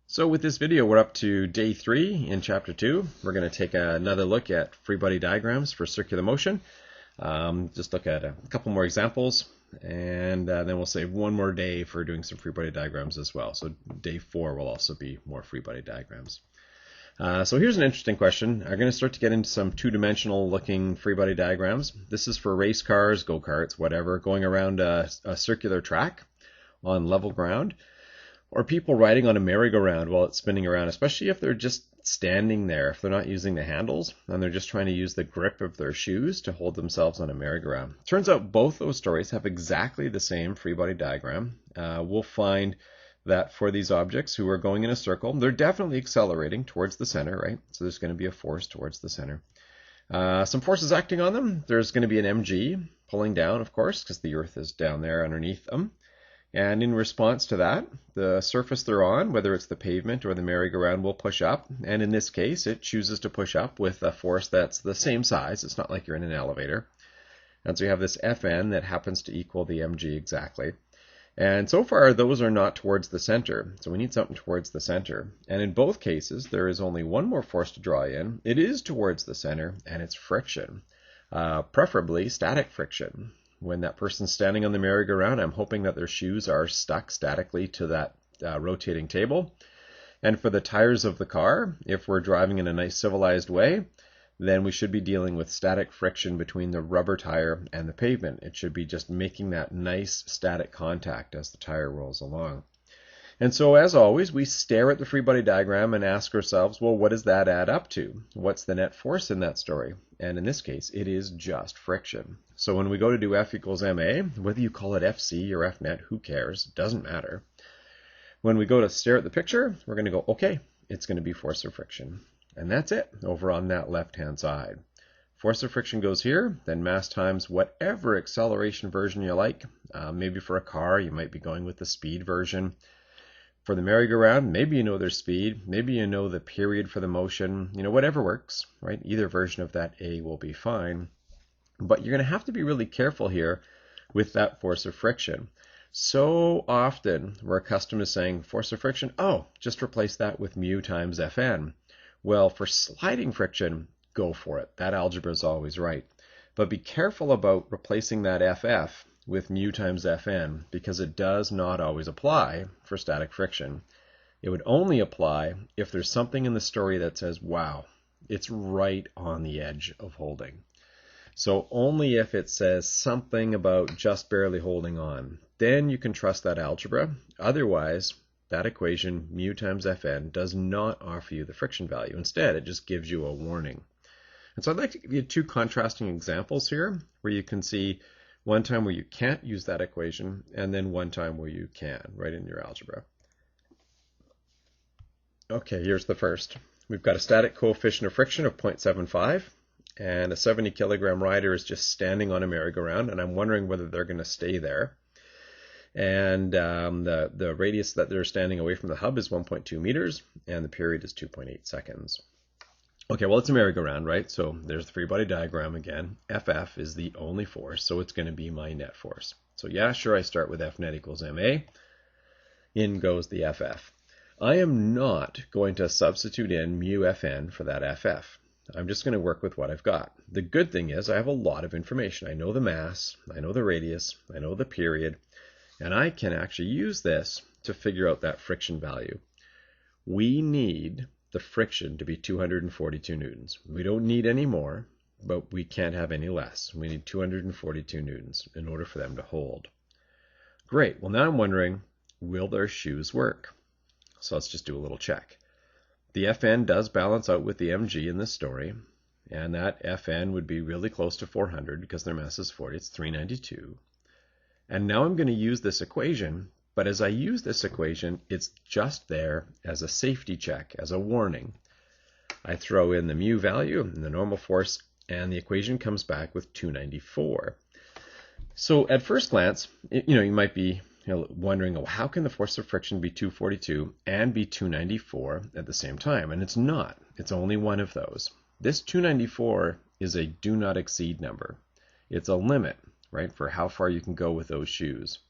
So with this video, we're up to day 3 in chapter 2. We're going to take another look at free body diagrams for circular motion. Just look at a couple more examples, and then we'll save one more day for doing some free body diagrams as well. So day 4 will also be more free body diagrams. So here's an interesting question. I'm going to start to get into some two-dimensional looking free body diagrams. This is for race cars, go-karts, whatever, going around a circular track on level ground, or people riding on a merry-go-round while it's spinning around, especially if they're just standing there, if they're not using the handles and they're just trying to use the grip of their shoes to hold themselves on a merry-go-round. Turns out both those stories have exactly the same free body diagram. We'll find that for these objects who are going in a circle, they're definitely accelerating towards the center, right? So there's going to be a force towards the center. Some forces acting on them. There's going to be an mg pulling down, of course, because the earth is down there underneath them. And in response to that, the surface they're on, whether it's the pavement or the merry-go-round, will push up. And in this case, it chooses to push up with a force that's the same size. It's not like you're in an elevator. And so you have this Fn that happens to equal the mg exactly. And so far, those are not towards the center. So we need something towards the center. And in both cases, there is only one more force to draw in. It is towards the center, and it's friction, preferably static friction. When that person's standing on the merry-go-round, I'm hoping that their shoes are stuck statically to that rotating table. And for the tires of the car, if we're driving in a nice civilized way, then we should be dealing with static friction between the rubber tire and the pavement. It should be just making that nice static contact as the tire rolls along. And so, as always, we stare at the free body diagram and ask ourselves, well, what does that add up to? What's the net force in that story? And in this case, it is just friction. So when we go to do F equals ma, whether you call it FC or F net, who cares? Doesn't matter. When we go to stare at the picture, we're going to go, okay, it's going to be force of friction. And that's it over on that left-hand side. Force of friction goes here, then mass times whatever acceleration version you like. Maybe for a car, you might be going with the speed version. For the merry-go-round, maybe you know their speed, maybe you know the period for the motion, whatever works, right? Either version of that A will be fine. But you're going to have to be really careful here with that force of friction. So often we're accustomed to saying force of friction, oh, just replace that with mu times Fn. Well, for sliding friction, go for it. That algebra is always right. But be careful about replacing that FF with mu times Fn, because it does not always apply for static friction. It would only apply if there's something in the story that says, wow, it's right on the edge of holding. So only if it says something about just barely holding on, then you can trust that algebra. Otherwise, that equation, mu times Fn, does not offer you the friction value. Instead, it just gives you a warning. And so I'd like to give you two contrasting examples here where you can see one time where you can't use that equation, and then one time where you can, right in your algebra. Okay, here's the first. We've got a static coefficient of friction of 0.75, and a 70 kilogram rider is just standing on a merry-go-round, and I'm wondering whether they're going to stay there. And the radius that they're standing away from the hub is 1.2 meters, and the period is 2.8 seconds. Okay, well, it's a merry-go-round, right? So there's the free body diagram again. FF is the only force, so it's going to be my net force. So yeah, sure, I start with F net equals ma. In goes the FF. I am not going to substitute in mu Fn for that FF. I'm just going to work with what I've got. The good thing is I have a lot of information. I know the mass, I know the radius, I know the period, and I can actually use this to figure out that friction value. We need the friction to be 242 newtons. We don't need any more, but we can't have any less. We need 242 newtons in order for them to hold. Great. Well, now I'm wondering, will their shoes work? So let's just do a little check. The Fn does balance out with the mg in this story, and that Fn would be really close to 400 because their mass is 40. It's 392. And now I'm going to use this equation, but as I use this equation, it's just there as a safety check, as a warning. I throw in the mu value and the normal force, and the equation comes back with 294. So at first glance, you might be wondering, oh, how can the force of friction be 242 and be 294 at the same time? And it's not. It's only one of those. This 294 is a do not exceed number. It's a limit, right, for how far you can go with those shoes.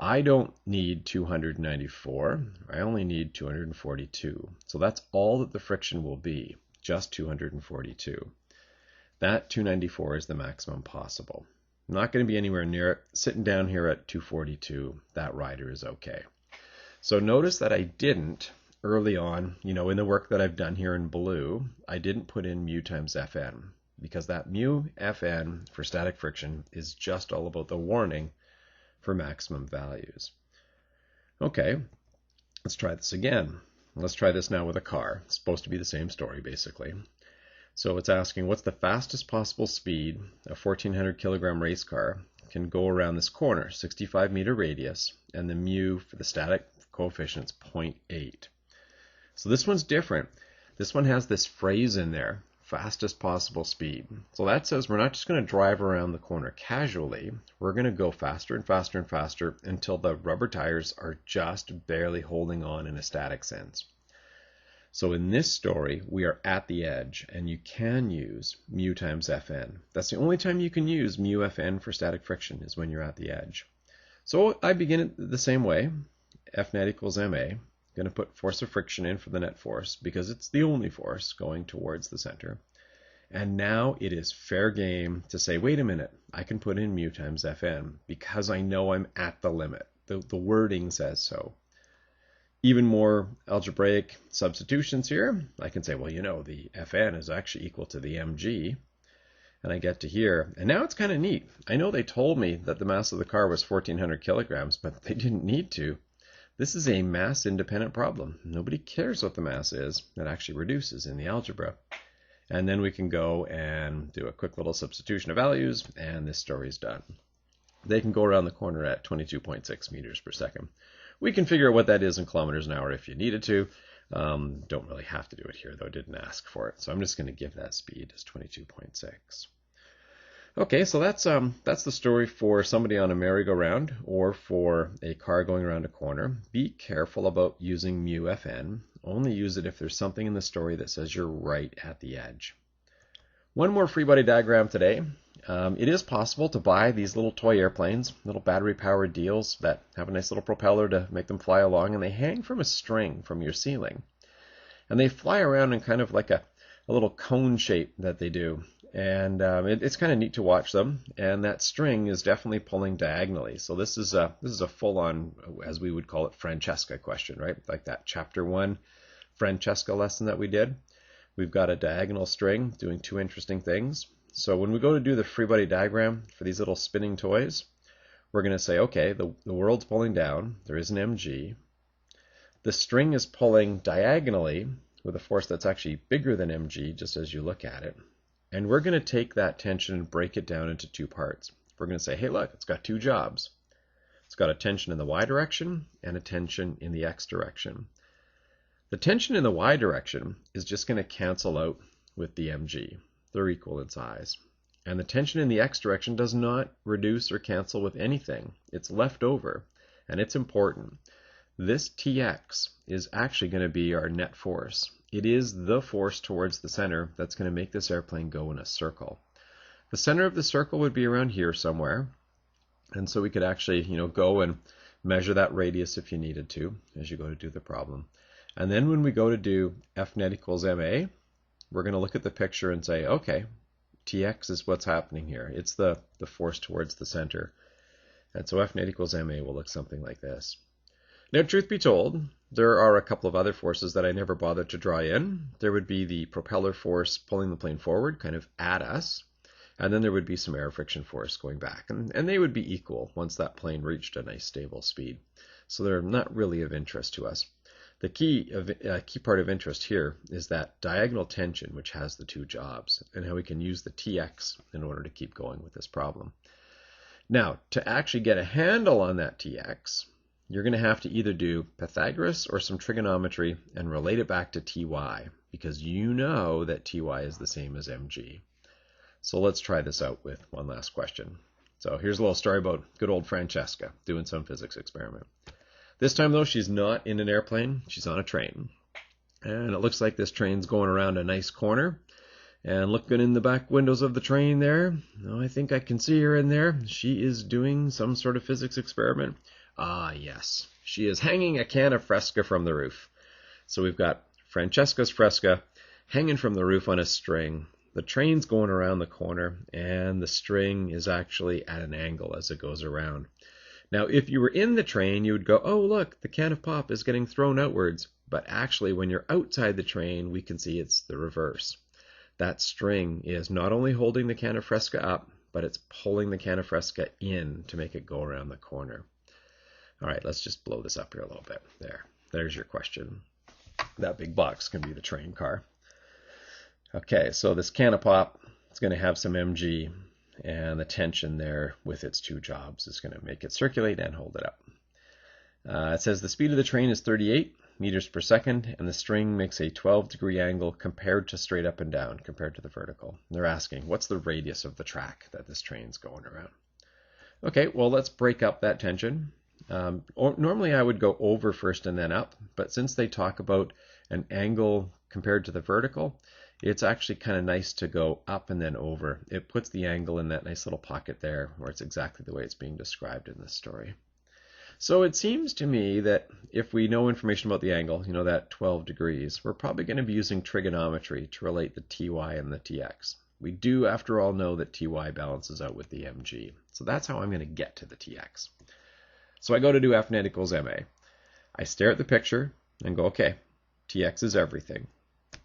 I don't need 294, I only need 242. So that's all that the friction will be, just 242. That 294 is the maximum possible. I'm not going to be anywhere near it. Sitting down here at 242, that rider is okay. So notice that I didn't, early on, in the work that I've done here in blue, I didn't put in mu times Fn, because that mu Fn for static friction is just all about the warning for maximum values. Okay, let's try this again. Let's try this now with a car. It's supposed to be the same story, basically. So it's asking, what's the fastest possible speed a 1,400 kilogram race car can go around this corner, 65 meter radius, and the mu for the static coefficient is 0.8. So this one's different. This one has this phrase in there, fastest possible speed. So that says we're not just going to drive around the corner casually. We're going to go faster and faster and faster until the rubber tires are just barely holding on in a static sense. So in this story, we are at the edge, and you can use mu times Fn. That's the only time you can use mu Fn for static friction, is when you're at the edge. So I begin it the same way. F net equals ma. I'm going to put force of friction in for the net force, because it's the only force going towards the center. And now it is fair game to say, wait a minute, I can put in mu times Fn, because I know I'm at the limit. The wording says so. Even more algebraic substitutions here. I can say, well, the Fn is actually equal to the mg. And I get to here. And now it's kind of neat. I know they told me that the mass of the car was 1,400 kilograms, but they didn't need to. This is a mass-independent problem. Nobody cares what the mass is. It actually reduces in the algebra. And then we can go and do a quick little substitution of values, and this story's done. They can go around the corner at 22.6 meters per second. We can figure out what that is in kilometers an hour if you needed to. Don't really have to do it here, though. I didn't ask for it. So I'm just going to give that speed as 22.6. Okay, so that's the story for somebody on a merry-go-round or for a car going around a corner. Be careful about using mu Fn. Only use it if there's something in the story that says you're right at the edge. One more free body diagram today. It is possible to buy these little toy airplanes, little battery-powered deals that have a nice little propeller to make them fly along, and they hang from a string from your ceiling. And they fly around in kind of like a little cone shape that they do. And it's kind of neat to watch them, and that string is definitely pulling diagonally. So this is a full-on, as we would call it, Francesca question, right? Like that chapter 1 Francesca lesson that we did. We've got a diagonal string doing two interesting things. So when we go to do the free body diagram for these little spinning toys, we're going to say, okay, the world's pulling down. There is an mg. The string is pulling diagonally with a force that's actually bigger than mg, just as you look at it. And we're going to take that tension and break it down into two parts. We're going to say, hey, look, it's got two jobs. It's got a tension in the y direction and a tension in the x direction. The tension in the y direction is just going to cancel out with the mg. They're equal in size. And the tension in the x direction does not reduce or cancel with anything. It's left over, and it's important. This Tx is actually going to be our net force. It is the force towards the center that's going to make this airplane go in a circle. The center of the circle would be around here somewhere. And so we could actually, go and measure that radius if you needed to as you go to do the problem. And then when we go to do F net equals ma, we're going to look at the picture and say, okay, Tx is what's happening here. It's the force towards the center. And so F net equals ma will look something like this. Now, truth be told, there are a couple of other forces that I never bothered to draw in. There would be the propeller force pulling the plane forward, kind of at us, and then there would be some air friction force going back, and they would be equal once that plane reached a nice stable speed. So they're not really of interest to us. The key part of interest here is that diagonal tension, which has the two jobs, and how we can use the Tx in order to keep going with this problem. Now, to actually get a handle on that Tx, you're going to have to either do Pythagoras or some trigonometry and relate it back to Ty, because you know that Ty is the same as mg. So let's try this out with one last question. So here's a little story about good old Francesca doing some physics experiment. This time, though, she's not in an airplane. She's on a train. And it looks like this train's going around a nice corner. And looking in the back windows of the train there, I think I can see her in there. She is doing some sort of physics experiment. Ah, yes. She is hanging a can of Fresca from the roof. So we've got Francesca's Fresca hanging from the roof on a string. The train's going around the corner, and the string is actually at an angle as it goes around. Now, if you were in the train, you would go, oh, look, the can of pop is getting thrown outwards. But actually, when you're outside the train, we can see it's the reverse. That string is not only holding the can of Fresca up, but it's pulling the can of Fresca in to make it go around the corner. All right, let's just blow this up here a little bit. There's your question. That big box can be the train car. Okay, so this can of pop is going to have some mg, and the tension there with its two jobs is going to make it circulate and hold it up. It says the speed of the train is 38 meters per second, and the string makes a 12-degree angle compared to straight up and down, compared to the vertical. They're asking, what's the radius of the track that this train's going around? Okay, well, let's break up that tension. Normally I would go over first and then up, but since they talk about an angle compared to the vertical, it's actually kind of nice to go up and then over. It puts the angle in that nice little pocket there where it's exactly the way it's being described in this story. So it seems to me that if we know information about the angle, you know, that 12 degrees, we're probably going to be using trigonometry to relate the ty and the tx. We do, after all, know that ty balances out with the mg. So that's how I'm going to get to the tx. So I go to do F net equals ma. I stare at the picture and go, okay, tx is everything.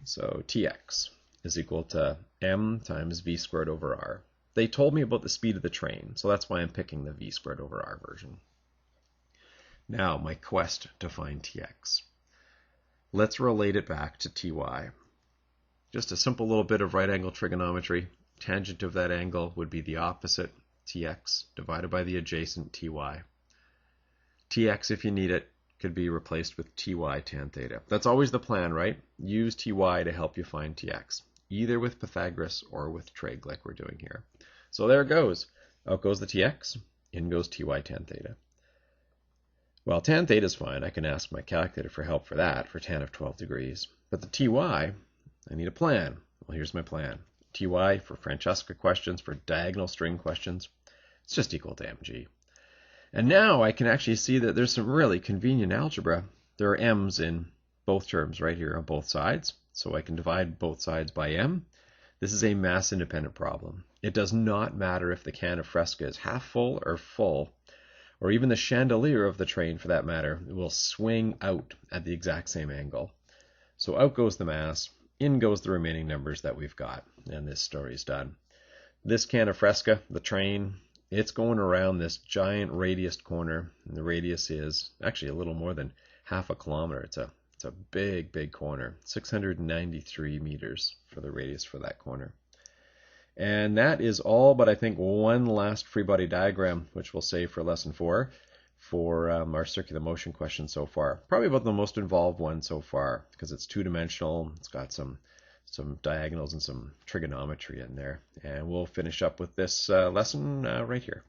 So tx is equal to m times v squared over r. They told me about the speed of the train, so that's why I'm picking the v squared over r version. Now, my quest to find tx. Let's relate it back to ty. Just a simple little bit of right angle trigonometry. Tangent of that angle would be the opposite, tx, divided by the adjacent ty. Tx, if you need it, could be replaced with ty tan theta. That's always the plan, right? Use ty to help you find tx, either with Pythagoras or with trig like we're doing here. So there it goes. Out goes the tx, in goes ty tan theta. Well, tan theta is fine. I can ask my calculator for help for that, for tan of 12 degrees. But the ty, I need a plan. Well, here's my plan. Ty for Francesca questions, for diagonal string questions, it's just equal to mg. And now I can actually see that there's some really convenient algebra. There are m's in both terms right here on both sides, so I can divide both sides by m. This is a mass-independent problem. It does not matter if the can of Fresca is half full, or even the chandelier of the train for that matter. It will swing out at the exact same angle. So out goes the mass, in goes the remaining numbers that we've got, and this story's done. This can of Fresca, the train, it's going around this giant radiused corner, and the radius is actually a little more than half a kilometer. It's a big, big corner, 693 meters for the radius for that corner. And that is all but I think one last free body diagram, which we'll save for lesson 4 for our circular motion question so far. Probably about the most involved one so far because it's two-dimensional. It's got some diagonals and some trigonometry in there. And we'll finish up with this lesson right here.